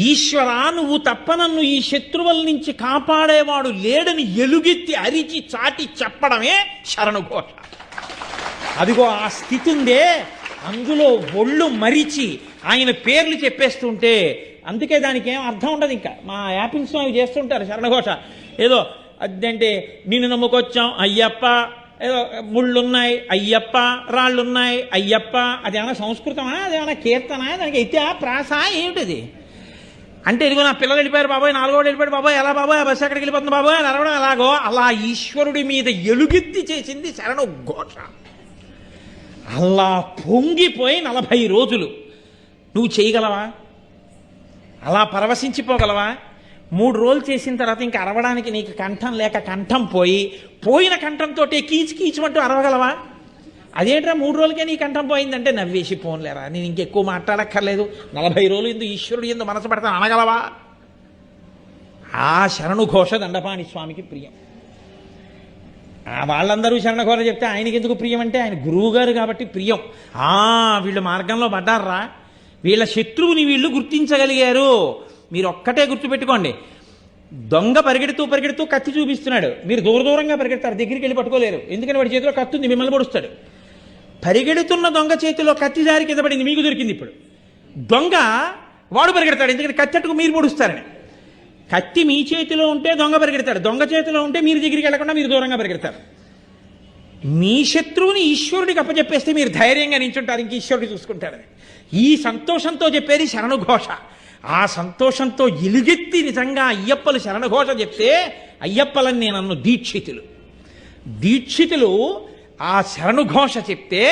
ఈశ్వరా నువ్వు తప్ప నన్ను ఈ శత్రువుల నుంచి కాపాడేవాడు లేడని ఎలుగెత్తి అరిచి చాటి చెప్పడమే శరణుఘోష. అదిగో ఆ స్థితి ఉందే, అందులో ఒళ్ళు మరిచి ఆయన పేర్లు చెప్పేస్తుంటే, అందుకే దానికి ఏం అర్థం ఉండదు. ఇంకా మా యాపిల్స్లో అవి చేస్తుంటారు శరణఘోష. ఏదో అదంటే నిన్ను నమ్ముకొచ్చాం అయ్యప్ప, ఏదో ముళ్ళున్నాయి అయ్యప్ప, రాళ్ళున్నాయి అయ్యప్ప. అదేమన్నా సంస్కృతమా, అదేమన్నా కీర్తన, దానికి అయితే ప్రాస ఏమిటది అంటే, ఇదిగో నా పిల్లలు వెళ్ళిపోయారు బాబాయ్, నాలుగోడు వెళ్ళిపోయాడు బాబాయ్, ఎలా బాబాయ్ ఆ బస్సు ఎక్కడికి వెళ్ళిపోతుంది బాబాయ్ అని అరవడం ఎలాగో అలా ఈశ్వరుడి మీద ఎలుగెత్తి చేసింది శరణుఘోష. అలా పొంగిపోయి 40 రోజులు నువ్వు చేయగలవా? అలా పరవశించిపోగలవా? 3 రోజులు చేసిన తర్వాత ఇంకా అరవడానికి నీకు కంఠం లేక కంఠం పోయిన కంఠంతో కీచు కీచుమంటూ అరవగలవా? అదేంట్రా 3 రోజులకే నీ కంఠం పోయిందంటే నవ్వేసి పోన్లేరా, నేను ఇంకెక్కువ మాట్లాడక్కర్లేదు, 40 రోజులు ఎందుకు ఈశ్వరుడు ఎందు మనసు పెడతాను అనగలవా? ఆ శరణుఘోష దండపాణి స్వామికి ప్రియం. వాళ్ళందరూ శరణఘోష చెప్తే ఆయనకి ఎందుకు ప్రియం అంటే, ఆయన గురువు గారు కాబట్టి ప్రియం. వీళ్ళు మార్గంలో పడ్డారా, వీళ్ళ శత్రువుని వీళ్ళు గుర్తించగలిగారు. మీరు ఒక్కటే గుర్తుపెట్టుకోండి, దొంగ పరిగెడుతూ కత్తి చూపిస్తున్నాడు, మీరు దూరంగా పరిగెడతారు, దగ్గరికి వెళ్ళి పట్టుకోలేరు. ఎందుకని వాడి చేతిలో కత్తి ఉంది, మిమ్మల్ని పొడుస్తాడు. పరిగెడుతున్న దొంగ చేతిలో కత్తి జారి కింద పడింది, మీకు దొరికింది. ఇప్పుడు దొంగ వాడు పరిగెడతాడు, ఎందుకంటే కత్తి అట్టుకు మీరు పొడుస్తారని. కత్తి మీ చేతిలో ఉంటే దొంగ పరిగెడతాడు, దొంగ చేతిలో ఉంటే మీరు దగ్గరికి వెళ్లకుండా మీరు దూరంగా పరిగెడతారు. మీ శత్రువుని ఈశ్వరుడికి అప్పచెప్పేస్తే మీరు ధైర్యంగా నించుంటారు, ఇంక ఈశ్వరుడు చూసుకుంటాడని. ఈ సంతోషంతో చెప్పేది శరణుఘోష. ఆ సంతోషంతో ఎలుగెత్తి నిజంగా అయ్యప్పలు శరణఘోష చెప్తే, అయ్యప్పలని నన్ను దీక్షితులు ఆ శరణుఘోష చెప్తే,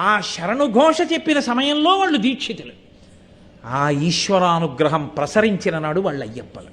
ఆ శరణుఘోష చెప్పిన సమయంలో వాళ్ళు దీక్షితులు. ఆ ఈశ్వరానుగ్రహం ప్రసరించిన నాడు వాళ్ళు అయ్యప్పలు.